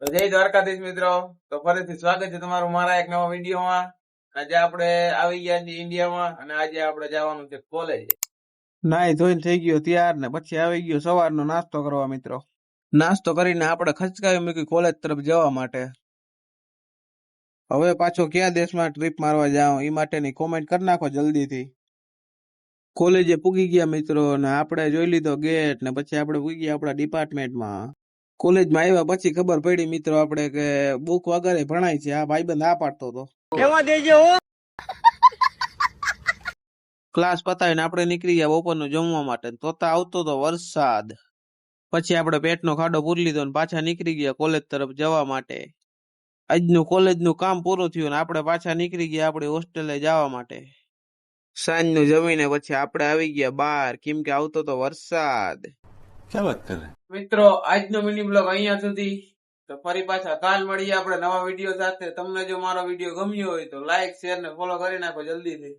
તો જય દ્વારકાધીશ મિત્રો. તો ફરીથી સ્વાગત છે તમારું મારા એક નવા વિડીયોમાં. આજે આપણે આવી ગયા છીએ ઇન્ડિયામાં અને આજે આપણે જવાનું છે કોલેજ. નાઈ ધોઈને થઈ ગયો તૈયાર ને પછી આવી ગયો સવારનો નાસ્તો કરવા મિત્રો. નાસ્તો કરીને આપણે ખચકાવી મૂકી કોલેજ તરફ જવા માટે. હવે પાછો કયા દેશમાં ટ્રીપ મારવા જાઉં એ માટેની કોમેન્ટ કરી નાખો જલ્દીથી. કોલેજે પૂગી ગયા મિત્રો ને આપણે જોઈ લીધો ગેટ ને પછી આપણે પૂગી ગયા આપણા ડિપાર્ટમેન્ટમાં. કોલેજમાં આવ્યા પછી ખબર પડી મિત્રો આપણે કે બુક વગર ભણાય છે. આ ભાઈબંધ આ પાડતો હતો. એમાં દેજો ક્લાસ પતાવીને આપણે નીકળી ગયા બપોરનું જમવા માટે. તોતા આવતો તો વરસાદ. પછી આપણે પેટનો ખાડો પૂરી લીધો ને પાછા નીકળી ગયા કોલેજ તરફ જવા માટે. આજનું કોલેજનું કામ પૂરું થયું ને આપણે પાછા નીકળી ગયા આપણી હોસ્ટેલે જવા માટે. સાંજનું જમીને પછી આપણે આવી ગયા બહાર કેમ કે આવતો તો વરસાદ. ક્યાં વાત કરે મિત્રો આજનો મિની બ્લોગ અહીંયા સુધી. તો ફરી પાછા કાલ મળીએ આપણે નવા વિડીયો સાથે. તમને જો મારો વિડીયો ગમ્યો હોય તો લાઈક શેર ને ફોલો કરી નાખો જલ્દીથી.